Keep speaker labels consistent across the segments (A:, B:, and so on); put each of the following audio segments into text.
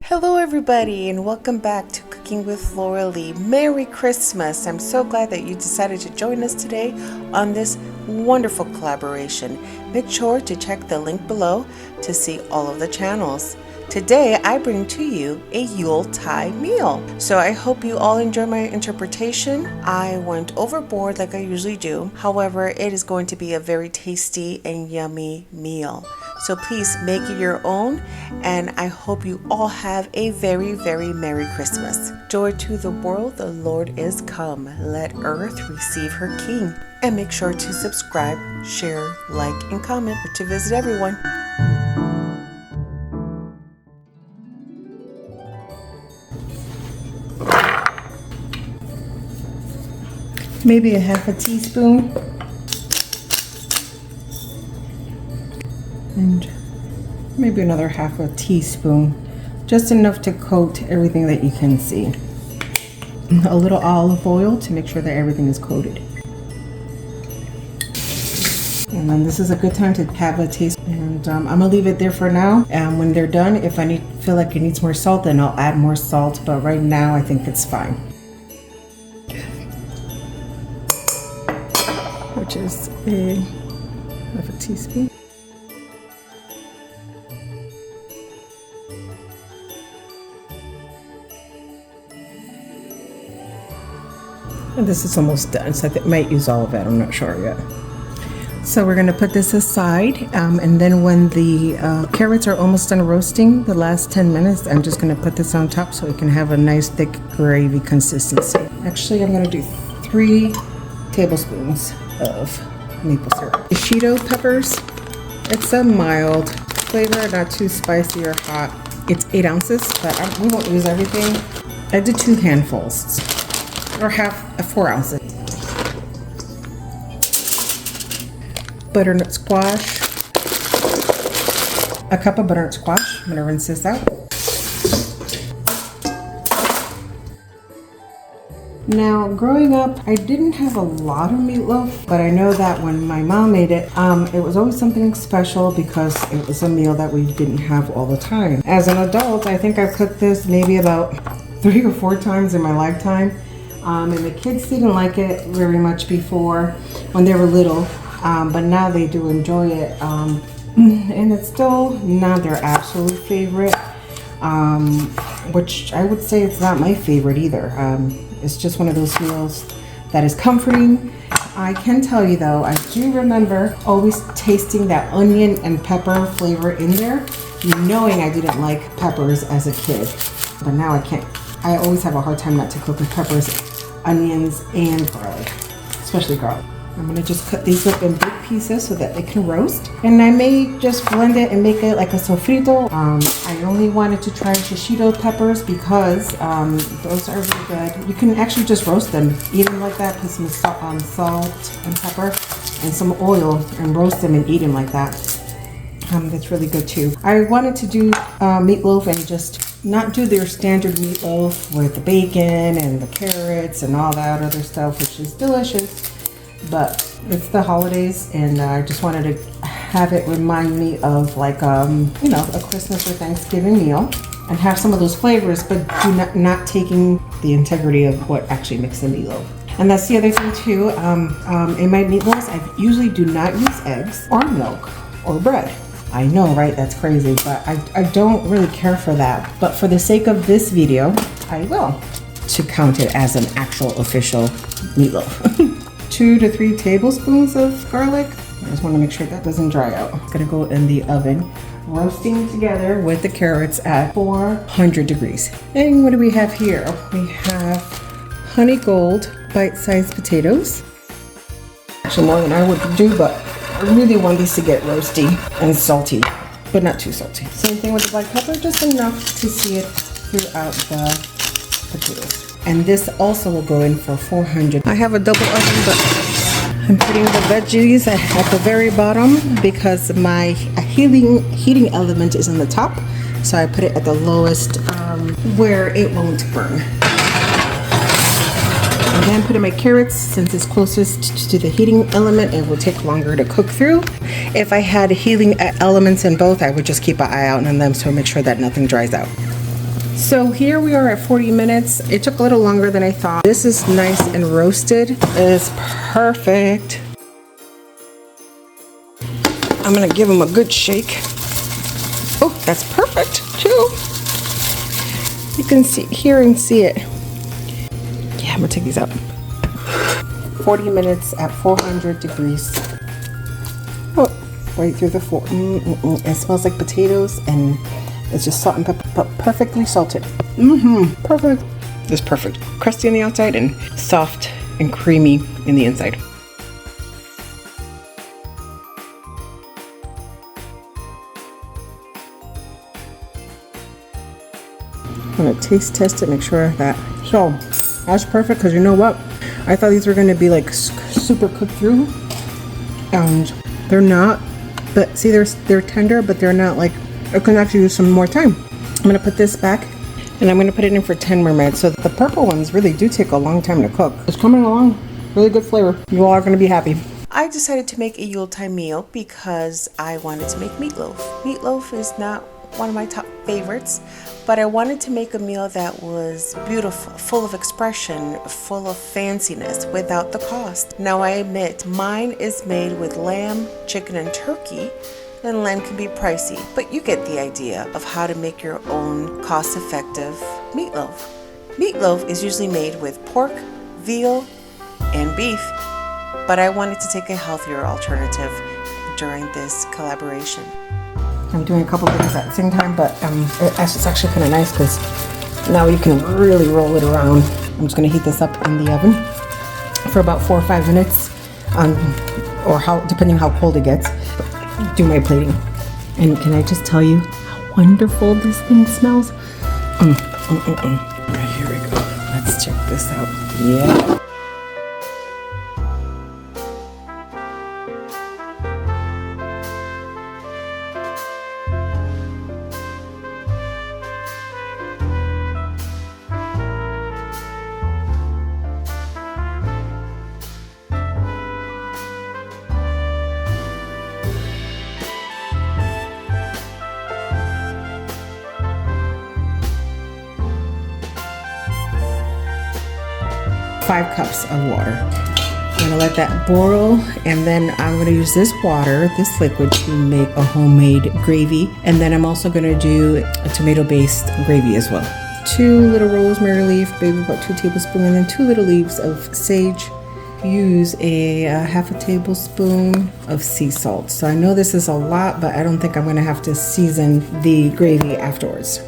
A: Hello everybody and welcome back to Cooking with Lauralee. Merry Christmas! I'm so glad that you decided to join us today on this wonderful collaboration. Make sure to check the link below to see all of the channels. Today I bring to you a Yuletide meal. So I hope you all enjoy my interpretation. I went overboard like I usually do. However, it is going to be a very tasty and yummy meal. So please make it your own, and I hope you all have a very, very Merry Christmas. Joy to the world, the Lord is come. Let earth receive her King. And make sure to subscribe, share, like, and comment to visit everyone. Maybe a half a teaspoon. And maybe another half a teaspoon, just enough to coat everything that you can see. A little olive oil to make sure that everything is coated. And then this is a good time to have a taste. And I'm gonna leave it there for now. And when they're done, if I feel like it needs more salt, then I'll add more salt. But right now, I think it's fine. Which is a half a teaspoon. And this is almost done, so I might use all of it. I'm not sure yet. So we're going to put this aside, and then when the carrots are almost done roasting, the last 10 minutes, I'm just going to put this on top so it can have a nice thick gravy consistency. Actually, I'm going to do 3 tablespoons of maple syrup. The Cheeto peppers, it's a mild flavor, not too spicy or hot. It's 8 ounces, but we won't use everything. I did 2 handfuls. Or 4 ounces. Butternut squash. A cup of butternut squash. I'm gonna rinse this out. Now, growing up, I didn't have a lot of meatloaf, but I know that when my mom made it, it was always something special because it was a meal that we didn't have all the time. As an adult, I think I've cooked this maybe about 3 or 4 times in my lifetime. And the kids didn't like it very much before when they were little, but now they do enjoy it. And it's still not their absolute favorite, which I would say it's not my favorite either. It's just one of those meals that is comforting. I can tell you though, I do remember always tasting that onion and pepper flavor in there, knowing I didn't like peppers as a kid. But now I can't. I always have a hard time not to cook with peppers, onions, and garlic, especially garlic. I'm gonna just cut these up in big pieces so that they can roast. And I may just blend it and make it like a sofrito. I only wanted to try shishito peppers because those are really good. You can actually just roast them, eat them like that, put some salt and pepper and some oil and roast them and eat them like that. That's really good too. I wanted to do meatloaf and just not do their standard meatloaf with the bacon and the carrots and all that other stuff, which is delicious. But it's the holidays, and I just wanted to have it remind me of like you know, a Christmas or Thanksgiving meal, and have some of those flavors, but not taking the integrity of what actually makes the meatloaf. And that's the other thing too. In my meatloaves, I usually do not use eggs or milk or bread. I know, right? That's crazy, but I don't really care for that. But for the sake of this video, I will, to count it as an actual official meatloaf. 2 to 3 tablespoons of garlic. I just want to make sure that doesn't dry out. It's gonna go in the oven, roasting together with the carrots at 400 degrees. And what do we have here? We have honey gold bite-sized potatoes. Actually more than I would do, but I really want these to get roasty and salty, but not too salty. Same thing with the black pepper, just enough to see it throughout the potatoes. And this also will go in for 400. I have a double oven, but I'm putting the veggies at the very bottom because my heating element is on the top. So I put it at the lowest where it won't burn. And then put in my carrots since it's closest to the heating element. It will take longer to cook through. If I had heating elements in both, I would just keep an eye out on them to make sure that nothing dries out. So here we are at 40 minutes. It took a little longer than I thought. This is nice and roasted. It's perfect. I'm gonna give them a good shake. Oh, that's perfect too. You can hear and see it. Yeah, I'm gonna take these out. 40 minutes at 400 degrees. Oh, right through the floor. It smells like potatoes, and it's just salt and pepper, but perfectly salted. Perfect. It's perfect. Crusty on the outside and soft and creamy in the inside. I'm gonna taste test it, make sure that. So that's perfect, because you know what? I thought these were gonna be like super cooked through, and they're not. But see, they're tender, but they're not like. I can actually use some more time. I'm gonna put this back, and I'm gonna put it in for 10 more minutes. So the purple ones really do take a long time to cook. It's coming along, really good flavor. You all are gonna be happy. I decided to make a Yuletide meal because I wanted to make meatloaf. Meatloaf is not one of my top favorites, but I wanted to make a meal that was beautiful, full of expression, full of fanciness, without the cost. Now I admit, mine is made with lamb, chicken, and turkey, and lamb can be pricey, but you get the idea of how to make your own cost-effective meatloaf. Meatloaf is usually made with pork, veal, and beef, but I wanted to take a healthier alternative during this collaboration. I'm doing a couple things at the same time, but it's actually kind of nice because now you can really roll it around. I'm just going to heat this up in the oven for about 4 or 5 minutes, or depending how cold it gets. Do my plating. And can I just tell you how wonderful this thing smells? Right, here we go. Let's check this out. Yeah. Five cups of water. I'm gonna let that boil, and then I'm gonna use this water, this liquid, to make a homemade gravy. And then I'm also gonna do a tomato-based gravy as well. 2 little rosemary leaf, maybe about 2 tablespoons, and then 2 little leaves of sage. Use a half a tablespoon of sea salt. So I know this is a lot, but I don't think I'm gonna have to season the gravy afterwards.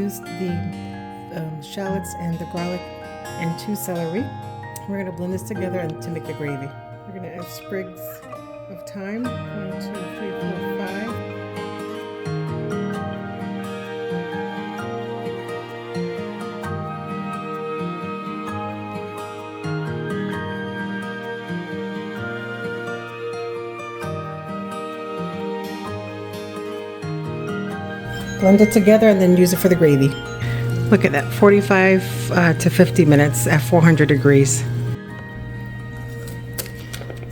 A: used the shallots and the garlic and 2 celery. We're going to blend this together and to make the gravy. We're going to add sprigs of thyme. 1, 2, 3, 4, 5. Blend it together and then use it for the gravy. Look at that, 45 to 50 minutes at 400 degrees.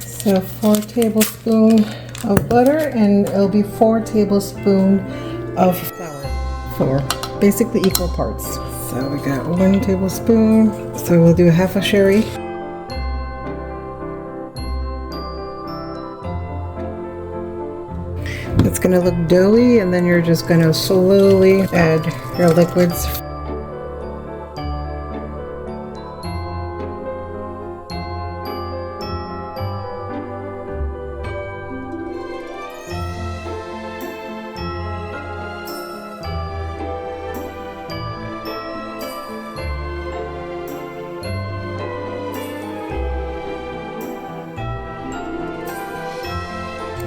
A: So 4 tablespoons of butter, and it'll be 4 tablespoons of flour. 4, basically equal parts. So we got 1 tablespoon. So we'll do half a sherry. It's gonna look doughy, and then you're just gonna slowly add your liquids.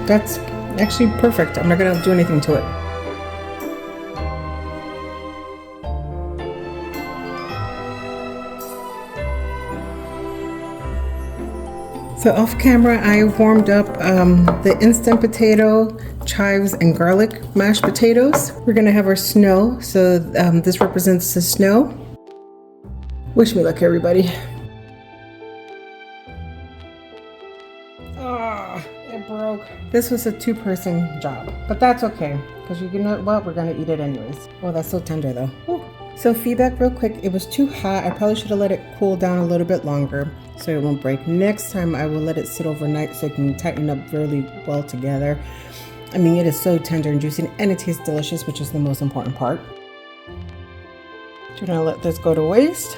A: That's actually perfect. I'm not gonna do anything to it. So off camera, I warmed up the instant potato, chives, and garlic mashed potatoes. We're gonna have our snow. So this represents the snow. Wish me luck, everybody. It broke. This was a 2-person job, but that's okay, because you know what, we're gonna eat it anyways. Oh, that's so tender though. Ooh. So feedback real quick, it was too hot. I probably should have let it cool down a little bit longer so it won't break. Next time I will let it sit overnight so it can tighten up really well together. I mean, it is so tender and juicy, and it tastes delicious, which is the most important part. Do not let this go to waste.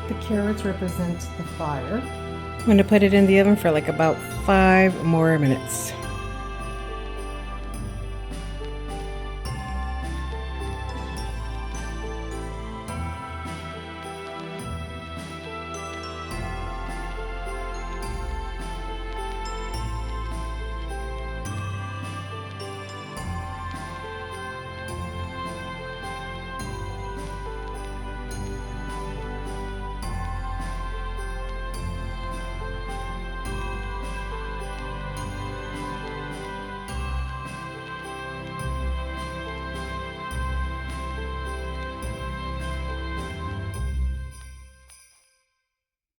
A: The carrots represent the fire. I'm going to put it in the oven for like about 5 more minutes.